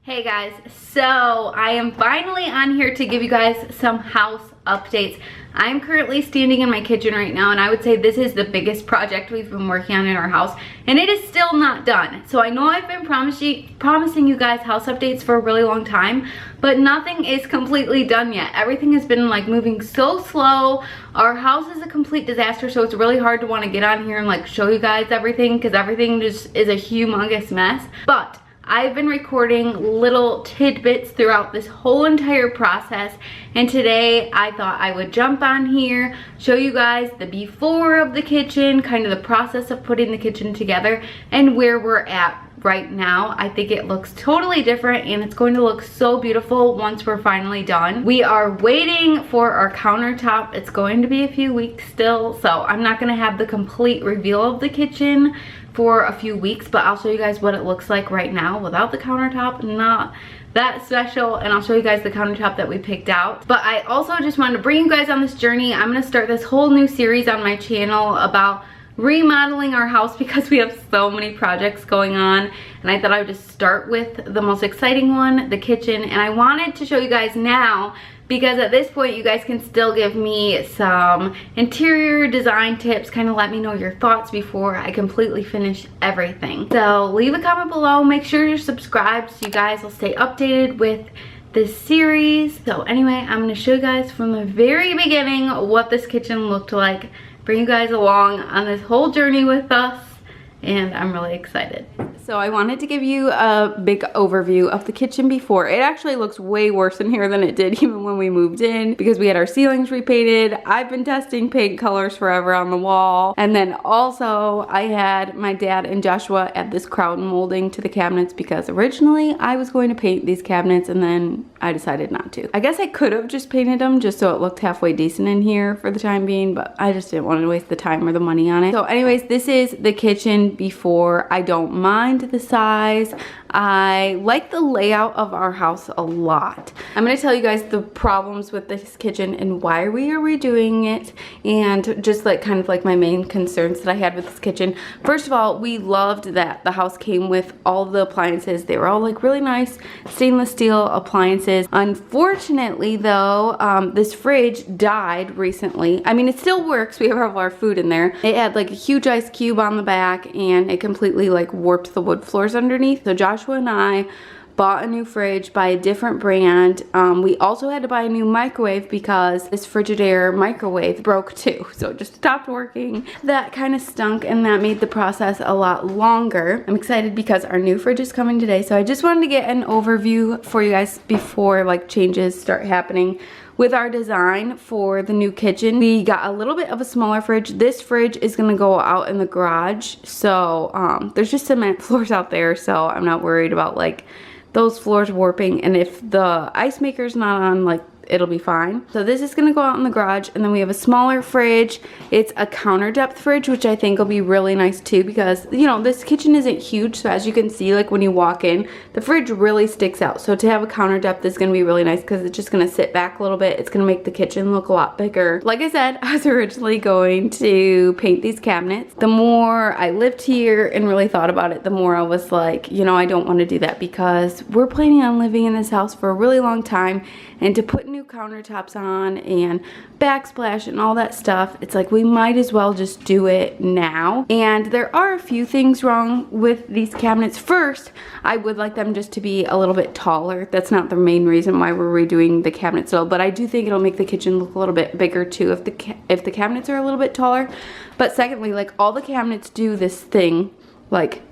Hey guys, so I am finally on here to give you guys some house updates. I'm currently standing in my kitchen right now, and I would say this is the biggest project we've been working on in our house, and it is still not done. So I know I've been promising you guys house updates for a really long time, but nothing is completely done yet. Everything has been like moving so slow. Our house is a complete disaster, so it's really hard to want to get on here and like show you guys everything because everything just is a humongous mess. But I've been recording little tidbits throughout this whole entire process, and today I thought I would jump on here, show you guys the before of the kitchen, kind of the process of putting the kitchen together, and where we're at right now. I think it looks totally different, and it's going to look so beautiful once we're finally done. We are waiting for our countertop. It's going to be a few weeks still, so I'm not going to have the complete reveal of the kitchen for a few weeks, but I'll show you guys what it looks like right now without the countertop. Not that special, and I'll show you guys the countertop that we picked out. But I also just wanted to bring you guys on this journey. I'm going to start this whole new series on my channel about remodeling our house because we have so many projects going on, and I thought I would just start with the most exciting one, the kitchen. And I wanted to show you guys now because at this point you guys can still give me some interior design tips, kind of let me know your thoughts before I completely finish everything. So leave a comment below, make sure you're subscribed so you guys will stay updated with this series. So anyway, I'm going to show you guys from the very beginning what this kitchen looked like, bring you guys along on this whole journey with us, and I'm really excited. So I wanted to give you a big overview of the kitchen before. It actually looks way worse in here than it did even when we moved in because we had our ceilings repainted. I've been testing paint colors forever on the wall. And then also I had my dad and Joshua add this crown molding to the cabinets because originally I was going to paint these cabinets and then I decided not to. I guess I could have just painted them just so it looked halfway decent in here for the time being, but I just didn't want to waste the time or the money on it. So anyways, this is the kitchen before. I don't mind the size. I like the layout of our house a lot. I'm going to tell you guys the problems with this kitchen and why we are redoing it, and just like kind of like my main concerns that I had with this kitchen. First of all, we loved that the house came with all the appliances. They were all like really nice stainless steel appliances. Unfortunately though, this fridge died recently. I mean, it still works. We have all our food in there. It had like a huge ice cube on the back, and it completely like warped the wood floors underneath. So Joshua and I bought a new fridge by a different brand. We also had to buy a new microwave because this Frigidaire microwave broke too, so it just stopped working. That kind of stunk, and that made the process a lot longer. I'm excited because our new fridge is coming today, so I just wanted to get an overview for you guys before like changes start happening with our design for the new kitchen. We got a little bit of a smaller fridge. This fridge is gonna go out in the garage, so there's just cement floors out there, so I'm not worried about like those floors warping, and if the ice maker's not on, like, it'll be fine. So this is gonna go out in the garage, and then we have a smaller fridge. It's a counter depth fridge, which I think will be really nice too because, you know, this kitchen isn't huge, so as you can see, like when you walk in, the fridge really sticks out. So to have a counter depth is gonna be really nice because it's just gonna sit back a little bit. It's gonna make the kitchen look a lot bigger. Like I said, I was originally going to paint these cabinets. The more I lived here and really thought about it, the more I was like, you know, I don't want to do that because we're planning on living in this house for a really long time, and to put new countertops on and backsplash and all that stuff, it's like we might as well just do it now. And there are a few things wrong with these cabinets. First, I would like them just to be a little bit taller. That's not the main reason why we're redoing the cabinets though, but I do think it'll make the kitchen look a little bit bigger too if the cabinets are a little bit taller. But secondly, like all the cabinets do this thing like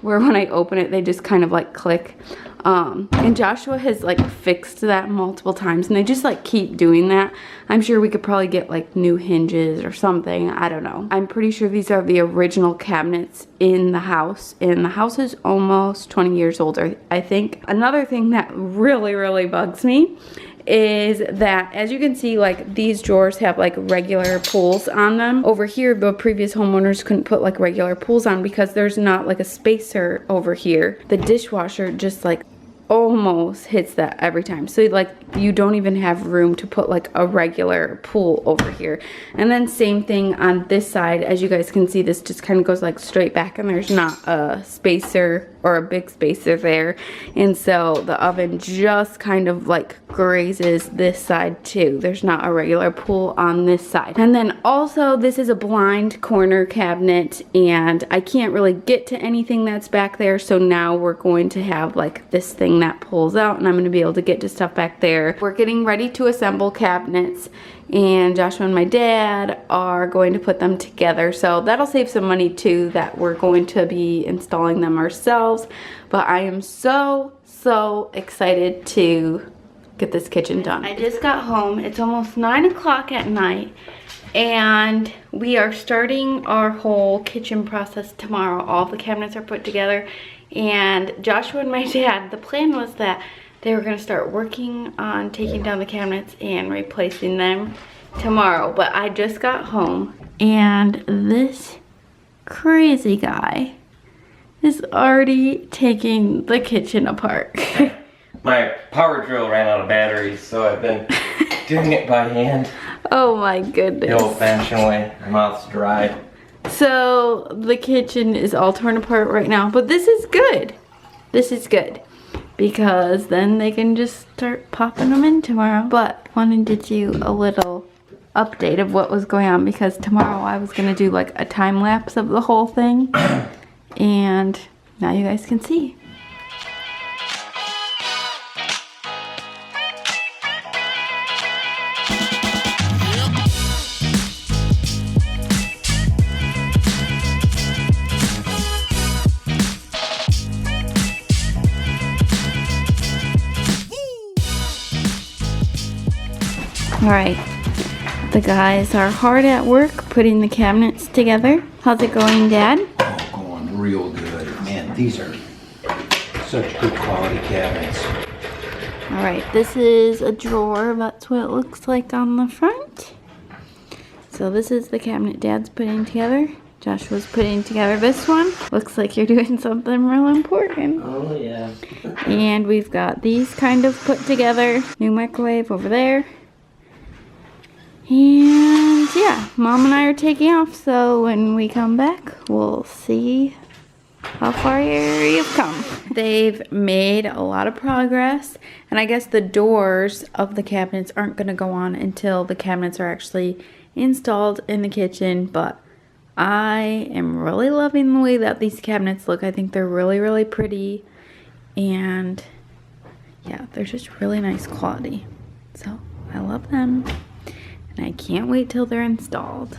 where when I open it they just kind of like click. And Joshua has like fixed that multiple times, and they just like keep doing that. I'm sure we could probably get like new hinges or something. I don't know. I'm pretty sure these are the original cabinets in the house, and the house is almost 20 years old, I think. Another thing that really bugs me is that, as you can see, like these drawers have like regular pulls on them. Over here, the previous homeowners couldn't put like regular pulls on because there's not like a spacer over here. The dishwasher just like almost hits that every time. So like you don't even have room to put like a regular pool over here. And then same thing on this side. As you guys can see, this just kind of goes like straight back, and there's not a spacer or a big spacer there, and so the oven just kind of like grazes this side too. There's not a regular pull on this side. And then also this is a blind corner cabinet, and I can't really get to anything that's back there, so now we're going to have like this thing that pulls out, and I'm going to be able to get to stuff back there. We're getting ready to assemble cabinets, and Joshua and my dad are going to put them together, so that'll save some money too, that we're going to be installing them ourselves. But I am so excited to get this kitchen done. I just got home. It's almost 9 o'clock at night, and we are starting our whole kitchen process tomorrow. All the cabinets are put together, and Joshua and my dad, the plan was that they were going to start working on taking down the cabinets and replacing them tomorrow. But I just got home, and this crazy guy is already taking the kitchen apart. My power drill ran out of batteries, so I've been doing it by hand. Oh my goodness. The old-fashioned way. My mouth's dry. So the kitchen is all torn apart right now, but this is good. This is good, because then they can just start popping them in tomorrow. But wanted to do a little update of what was going on, because tomorrow I was gonna do like a time lapse of the whole thing, and now you guys can see. All right, the guys are hard at work putting the cabinets together. How's it going, Dad? Oh, going real good. Man, these are such good quality cabinets. All right, this is a drawer. That's what it looks like on the front. So this is the cabinet Dad's putting together. Joshua's putting together this one. Looks like you're doing something real important. Oh, yeah. And we've got these kind of put together. New microwave over there. And yeah, Mom and I are taking off, so when we come back, we'll see how far you've come. They've made a lot of progress, and I guess the doors of the cabinets aren't going to go on until the cabinets are actually installed in the kitchen, but I am really loving the way that these cabinets look. I think they're really pretty, and yeah, they're just really nice quality. So I love them. And I can't wait till they're installed.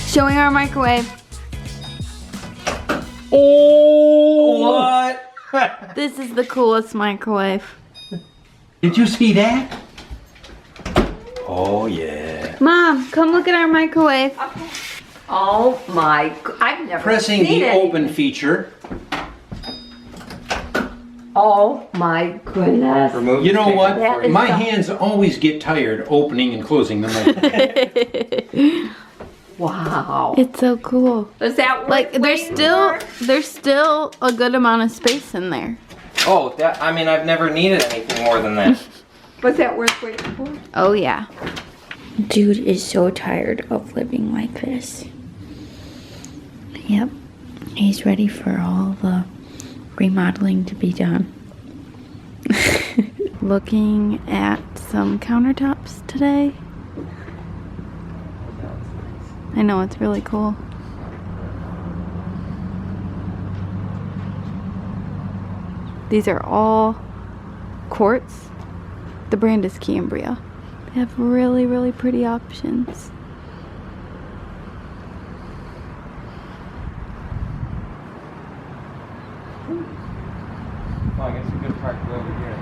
Showing our microwave. Oh, what? This is the coolest microwave. Did you see that? Oh, yeah. Mom, come look at our microwave. Oh my, I've never Pressing seen the it. open feature. Oh my goodness. Remove You the know sticker what? for you. My hands always get tired opening and closing the microwave. Wow. It's so cool. Is that Like there's still a good amount of space in there. Oh, that, I mean, I've never needed anything more than that. Was that worth waiting for? Oh yeah. Dude is so tired of living like this. Yep. He's ready for all the remodeling to be done. Looking at some countertops today. I know, it's really cool. These are all quartz. The brand is Cambria. They have really pretty options. Well, I guess a good part to go over here.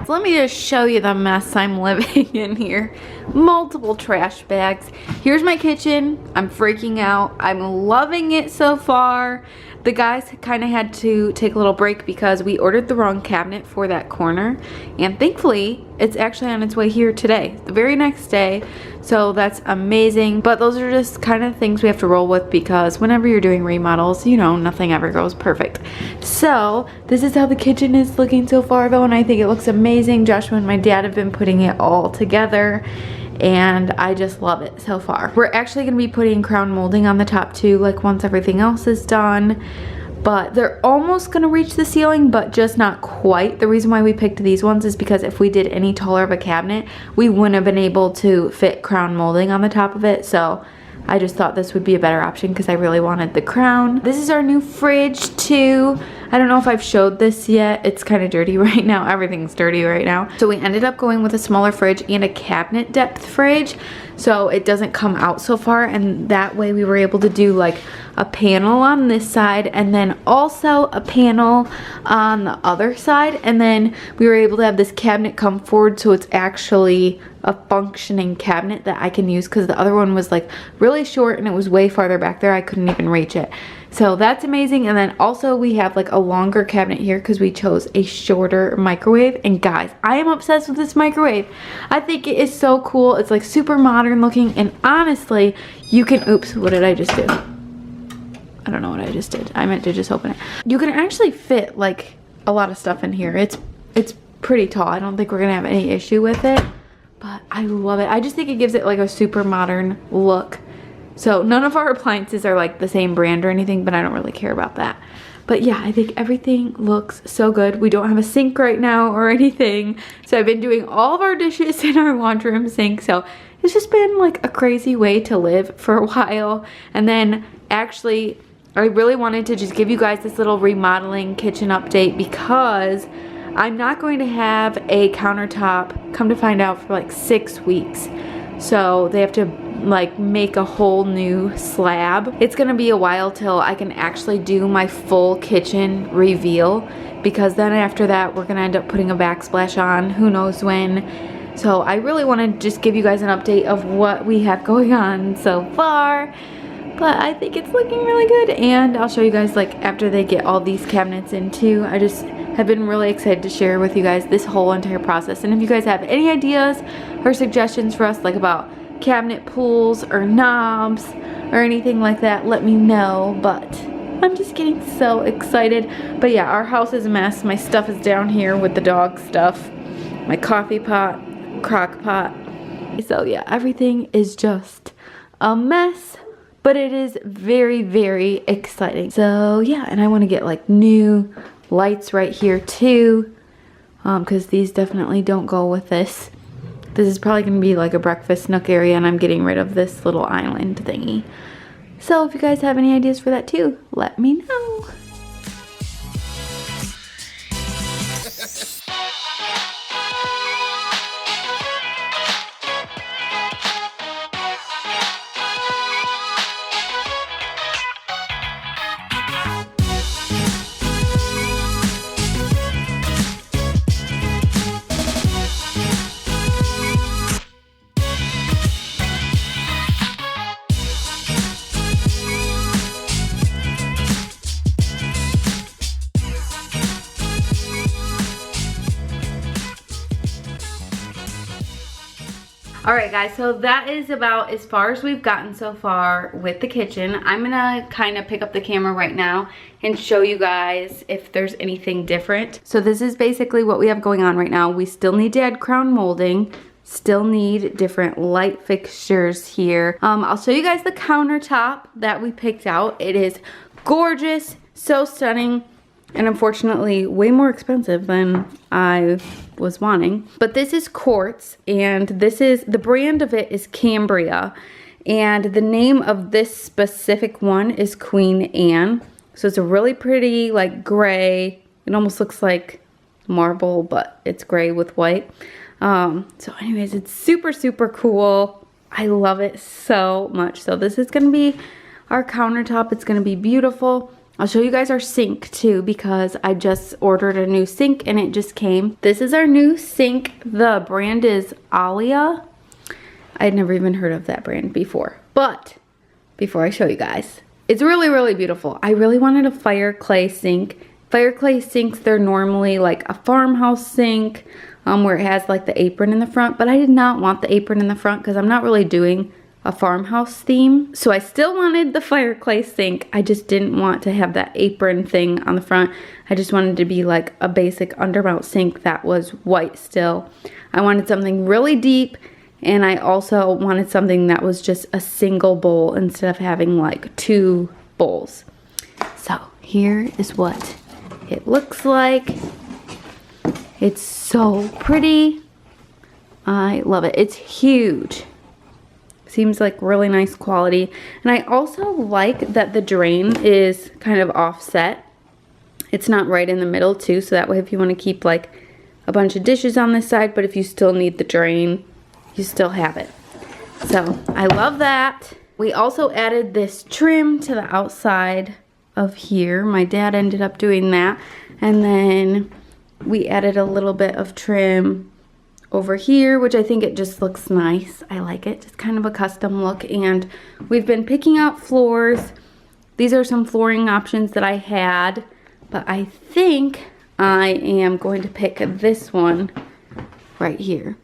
So let me just show you the mess I'm living in here. Multiple trash bags. Here's my kitchen. I'm freaking out. I'm loving it so far. The guys kind of had to take a little break because we ordered the wrong cabinet for that corner, and thankfully it's actually on its way here today, the very next day. So that's amazing. But those are just kind of things we have to roll with, because whenever you're doing remodels, you know, nothing ever goes perfect. So this is how the kitchen is looking so far though, and I think it looks amazing. Joshua and my dad have been putting it all together, and I just love it so far. We're actually going to be putting crown molding on the top too, like once everything else is done. But they're almost going to reach the ceiling, but just not quite. The reason why we picked these ones is because if we did any taller of a cabinet, we wouldn't have been able to fit crown molding on the top of it. So I just thought this would be a better option because I really wanted the crown. This is our new fridge too. I don't know if I've showed this yet. It's kind of dirty right now. Everything's dirty right now. So we ended up going with a smaller fridge and a cabinet depth fridge, so it doesn't come out so far, and that way we were able to do like a panel on this side and then also a panel on the other side, and then we were able to have this cabinet come forward so it's actually a functioning cabinet that I can use, because the other one was like really short and it was way farther back there. I couldn't even reach it. So that's amazing. And then also we have like a longer cabinet here because we chose a shorter microwave. And guys, I am obsessed with this microwave. I think it is so cool. It's like super modern looking, and honestly, you can, oops, what did I just do? I don't know what I just did. I meant to just open it. You can actually fit like a lot of stuff in here. It's pretty tall. I don't think we're gonna have any issue with it, but I love it. I just think it gives it like a super modern look. So none of our appliances are like the same brand or anything, but I don't really care about that. But yeah, I think everything looks so good. We don't have a sink right now or anything. So I've been doing all of our dishes in our laundry room sink. So it's just been like a crazy way to live for a while. And then actually, I really wanted to just give you guys this little remodeling kitchen update, because I'm not going to have a countertop, come to find out, for like 6 weeks. So they have to like make a whole new slab. It's gonna be a while till I can actually do my full kitchen reveal, because then after that we're gonna end up putting a backsplash on, who knows when. So I really want to just give you guys an update of what we have going on so far. But I think it's looking really good, and I'll show you guys like after they get all these cabinets in too. I just have been really excited to share with you guys this whole entire process. And if you guys have any ideas or suggestions for us, like about cabinet pulls or knobs or anything like that, let me know. But I'm just getting so excited. But yeah, our house is a mess. My stuff is down here with the dog stuff, my coffee pot, crock pot. So yeah, everything is just a mess, but it is very, very exciting. So yeah, and I want to get like new lights right here too, because these definitely don't go with this. This is probably going to be like a breakfast nook area, and I'm getting rid of this little island thingy. So if you guys have any ideas for that too, let me know. Alright guys, so that is about as far as we've gotten so far with the kitchen. I'm gonna kind of pick up the camera right now and show you guys if there's anything different. So this is basically what we have going on right now. We still need to add crown molding, still need different light fixtures here. I'll show you guys the countertop that we picked out. It is gorgeous, so stunning, and unfortunately way more expensive than I was wanting. But this is quartz, and this is, the brand of it is Cambria, and the name of this specific one is Queen Anne. So it's a really pretty like gray, it almost looks like marble, but it's gray with white. So anyways, it's super, super cool. I love it so much. So this is gonna be our countertop. It's gonna be beautiful. I'll show you guys our sink too, because I just ordered a new sink and it just came. This is our new sink. The brand is Abbye. I'd never even heard of that brand before. But before I show you guys, It's really, really beautiful. I really wanted a fire clay sink. Fire clay sinks, they're normally like a farmhouse sink where it has like the apron in the front, but I did not want the apron in the front because I'm not really doing a farmhouse theme. So I still wanted the fire clay sink. I just didn't want to have that apron thing on the front. I just wanted to be like a basic undermount sink that was white still. I wanted something really deep, and I also wanted something that was just a single bowl instead of having like 2 bowls. So here is what it looks like. It's so pretty. I love it. It's huge. Seems like really nice quality. And I also like that the drain is kind of offset. It's not right in the middle too, so that way if you want to keep like a bunch of dishes on this side, but if you still need the drain, you still have it. So I love that. We also added this trim to the outside of here. My dad ended up doing that. And then we added a little bit of trim over here, which I think it just looks nice. I like it. Just kind of a custom look. And we've been picking out floors. These are some flooring options that I had, but I think I am going to pick this one right here.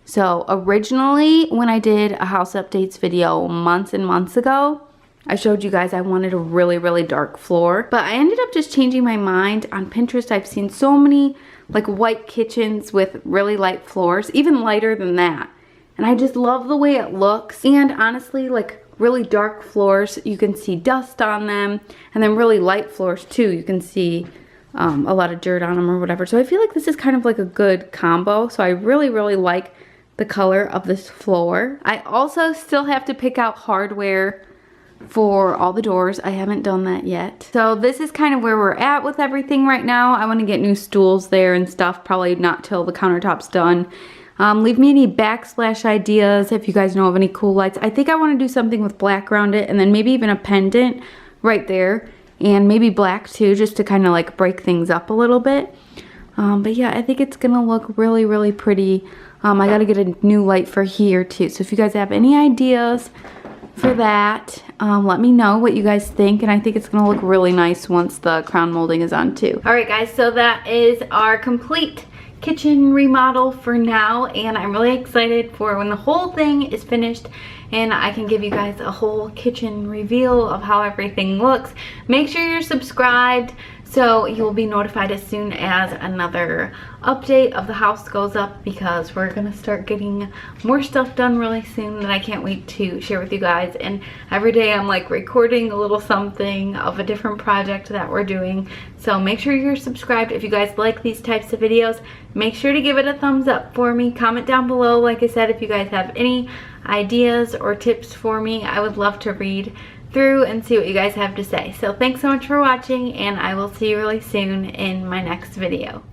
So originally, when I did a house updates video months and months ago, I showed you guys I wanted a really, really dark floor, but I ended up just changing my mind. On Pinterest, I've seen so many like white kitchens with really light floors, even lighter than that. And I just love the way it looks. And honestly, like really dark floors, you can see dust on them. And then really light floors too, you can see a lot of dirt on them or whatever. So I feel like this is kind of like a good combo. So I really, really like the color of this floor. I also still have to pick out hardware for all the doors. I haven't done that yet. So this is kind of where we're at with everything right now. I want to get new stools there and stuff, probably not till the countertop's done. Leave me any backsplash ideas if you guys know of any cool lights. I think I want to do something with black around it, and then maybe even a pendant right there, and maybe black too, just to kind of like break things up a little bit. But yeah, I think it's gonna look really, really pretty. I gotta get a new light for here too. So if you guys have any ideas for that, let me know what you guys think, and I think it's gonna look really nice once the crown molding is on too. All right guys, so that is our complete kitchen remodel for now, and I'm really excited for when the whole thing is finished and I can give you guys a whole kitchen reveal of how everything looks. Make sure you're subscribed so you'll be notified as soon as another update of the house goes up, because we're gonna start getting more stuff done really soon that I can't wait to share with you guys. And every day I'm like recording a little something of a different project that we're doing. So make sure you're subscribed. If you guys like these types of videos, make sure to give it a thumbs up for me. Comment down below, like I said, if you guys have any ideas or tips for me. I would love to read through and see what you guys have to say. So thanks so much for watching, and I will see you really soon in my next video.